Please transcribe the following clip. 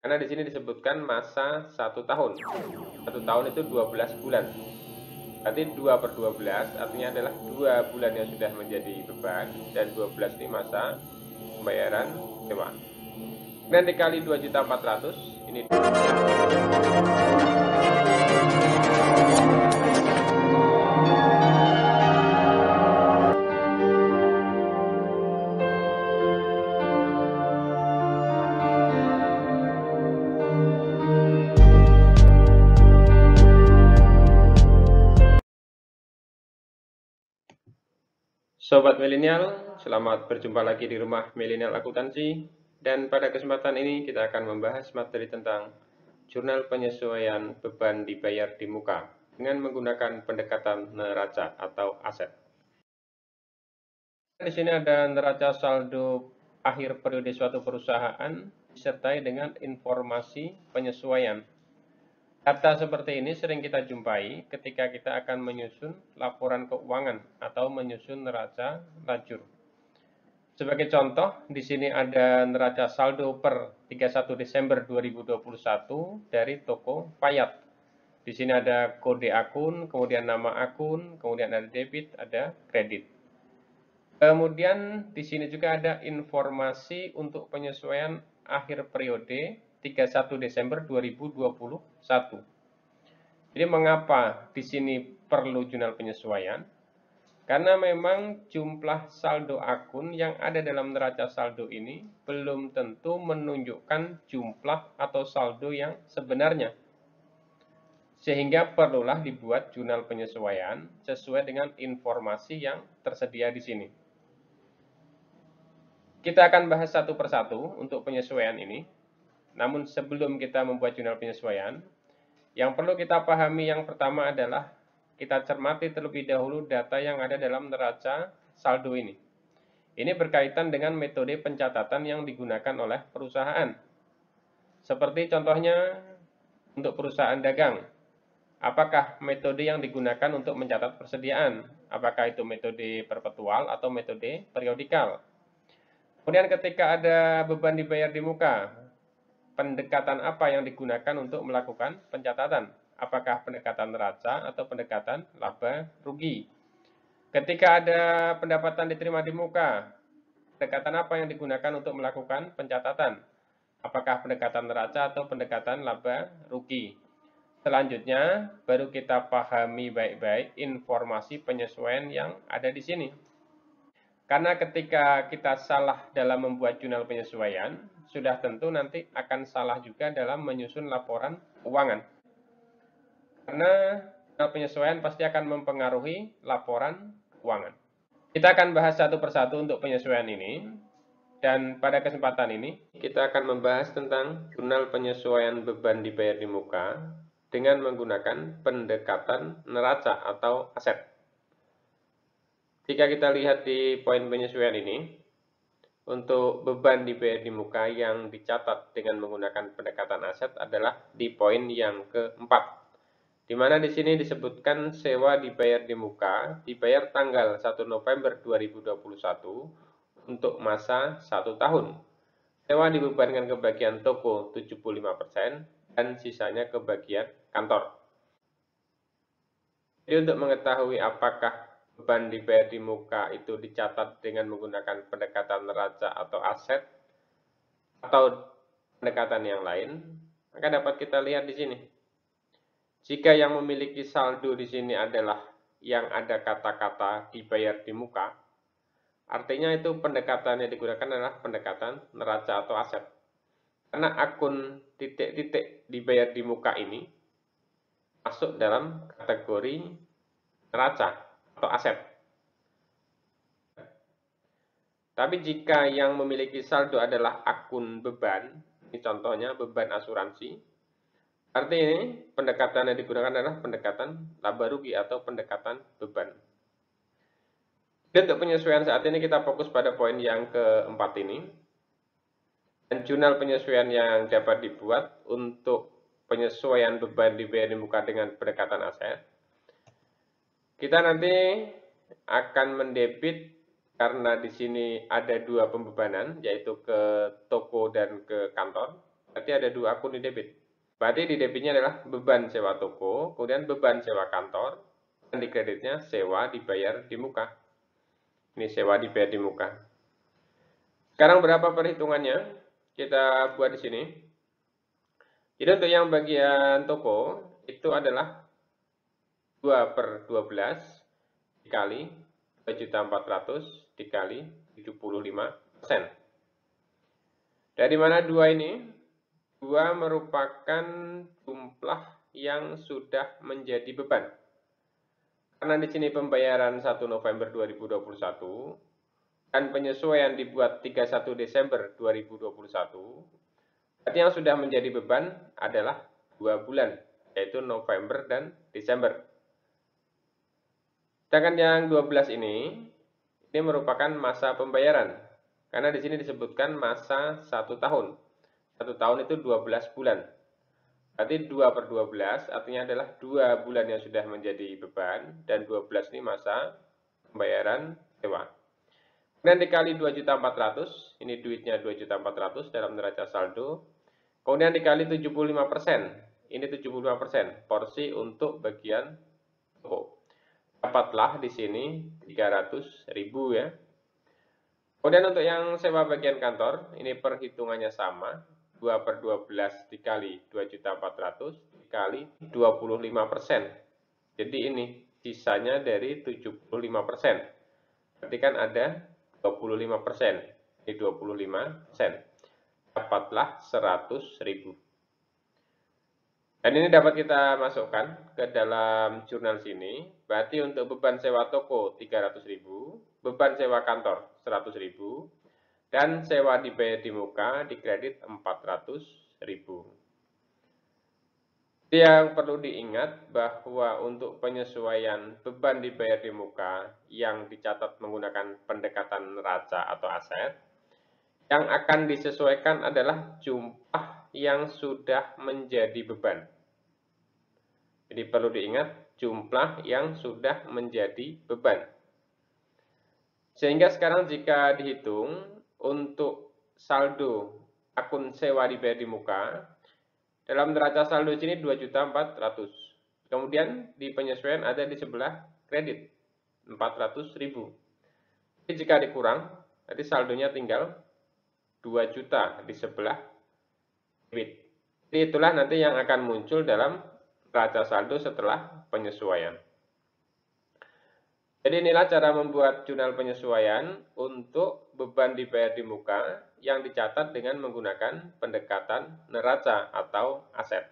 Karena di sini disebutkan masa 1 tahun. 1 tahun itu 12 bulan. Berarti 2 per 12 artinya adalah 2 bulan yang sudah menjadi beban dan 12 ini masa pembayaran sewa. Kemudian dikali 2.400.000 ini. Sobat milenial, selamat berjumpa lagi di rumah milenial akuntansi. Dan pada kesempatan ini kita akan membahas materi tentang jurnal penyesuaian beban dibayar di muka dengan menggunakan pendekatan neraca atau aset. Di sini ada neraca saldo akhir periode suatu perusahaan disertai dengan informasi penyesuaian. Data seperti ini sering kita jumpai ketika kita akan menyusun laporan keuangan atau menyusun neraca lajur. Sebagai contoh, di sini ada neraca saldo per 31 Desember 2021 dari toko Payat. Di sini ada kode akun, kemudian nama akun, kemudian ada debit, ada kredit. Kemudian di sini juga ada informasi untuk penyesuaian akhir periode 31 Desember 2021. Jadi mengapa di sini perlu jurnal penyesuaian? Karena memang jumlah saldo akun yang ada dalam neraca saldo ini belum tentu menunjukkan jumlah atau saldo yang sebenarnya. Sehingga perlulah dibuat jurnal penyesuaian sesuai dengan informasi yang tersedia di sini. Kita akan bahas satu persatu untuk penyesuaian ini. Namun sebelum kita membuat jurnal penyesuaian, yang perlu kita pahami yang pertama adalah kita cermati terlebih dahulu data yang ada dalam neraca saldo ini. Ini berkaitan dengan metode pencatatan yang digunakan oleh perusahaan. Seperti contohnya untuk perusahaan dagang. Apakah metode yang digunakan untuk mencatat persediaan? Apakah itu metode perpetual atau metode periodikal? Kemudian ketika ada beban dibayar di muka, pendekatan apa yang digunakan untuk melakukan pencatatan? Apakah pendekatan neraca atau pendekatan laba rugi? Ketika ada pendapatan diterima di muka, pendekatan apa yang digunakan untuk melakukan pencatatan? Apakah pendekatan neraca atau pendekatan laba rugi? Selanjutnya, baru kita pahami baik-baik informasi penyesuaian yang ada di sini. Karena ketika kita salah dalam membuat jurnal penyesuaian, sudah tentu nanti akan salah juga dalam menyusun laporan keuangan. Karena jurnal penyesuaian pasti akan mempengaruhi laporan keuangan. Kita akan bahas satu persatu untuk penyesuaian ini. Dan pada kesempatan ini, kita akan membahas tentang jurnal penyesuaian beban dibayar di muka dengan menggunakan pendekatan neraca atau aset. Jika kita lihat di poin penyesuaian ini, untuk beban dibayar di muka yang dicatat dengan menggunakan pendekatan aset adalah di poin yang keempat, di mana di sini disebutkan sewa dibayar di muka dibayar tanggal 1 November 2021 untuk masa 1 tahun. Sewa dibebankan ke bagian toko 75% dan sisanya ke bagian kantor. Jadi untuk mengetahui apakah beban dibayar di muka itu dicatat dengan menggunakan pendekatan neraca atau aset atau pendekatan yang lain, maka dapat kita lihat di sini. Jika yang memiliki saldo di sini adalah yang ada kata-kata dibayar di muka, artinya itu pendekatan yang digunakan adalah pendekatan neraca atau aset. Karena akun titik-titik dibayar di muka ini masuk dalam kategori neraca atau aset. Tapi jika yang memiliki saldo adalah akun beban, ini contohnya beban asuransi, artinya pendekatan yang digunakan adalah pendekatan laba rugi atau pendekatan beban. Dan untuk penyesuaian saat ini kita fokus pada poin yang keempat ini. Dan jurnal penyesuaian yang dapat dibuat untuk penyesuaian beban dibayar di muka dengan pendekatan aset. Kita nanti akan mendebit karena di sini ada dua pembebanan, yaitu ke toko dan ke kantor. Berarti ada 2 akun di debit. Berarti di debitnya adalah beban sewa toko, kemudian beban sewa kantor, dan di kreditnya sewa dibayar di muka. Ini sewa dibayar di muka. Sekarang berapa perhitungannya? Kita buat di sini. Jadi untuk yang bagian toko, itu adalah 2/12 dikali 2.400.000 dikali 75%. Dari mana 2 ini? 2 merupakan jumlah yang sudah menjadi beban. Karena di sini pembayaran 1 November 2021 dan penyesuaian dibuat 31 Desember 2021, berarti yang sudah menjadi beban adalah 2 bulan, yaitu November dan Desember. Sedangkan yang 12 ini merupakan masa pembayaran. Karena di sini disebutkan masa 1 tahun. 1 tahun itu 12 bulan. Berarti 2/12 artinya adalah 2 bulan yang sudah menjadi beban, dan 12 ini masa pembayaran sewa. Kemudian dikali 2.400.000, ini duitnya 2.400.000 dalam neraca saldo. Kemudian dikali 75%, ini 75% porsi untuk bagian toko. Dapatlah di sini 300.000 ya. Kemudian untuk yang sewa bagian kantor, ini perhitungannya sama, 2/12 dikali 2.400.000 dikali 25%. Jadi ini sisanya dari 75%. Berarti kan ada 25%. Ini 25%. Dapatlah 100.000. Dan ini dapat kita masukkan ke dalam jurnal sini. Berarti untuk beban sewa toko 300.000, beban sewa kantor 100.000, dan sewa dibayar di muka di kredit 400.000. Yang perlu diingat bahwa untuk penyesuaian beban dibayar di muka yang dicatat menggunakan pendekatan neraca atau aset, yang akan disesuaikan adalah jumlah yang sudah menjadi beban. Jadi perlu diingat jumlah yang sudah menjadi beban. Sehingga sekarang jika dihitung untuk saldo akun sewa dibayar di muka, dalam neraca saldo sini 2.400.000. Kemudian di penyesuaian ada di sebelah kredit 400.000. Jadi jika dikurang, nanti saldonya tinggal 2 juta di sebelah debit. Jadi itulah nanti yang akan muncul dalam neraca saldo setelah penyesuaian. Jadi inilah cara membuat jurnal penyesuaian untuk beban dibayar di muka yang dicatat dengan menggunakan pendekatan neraca atau aset.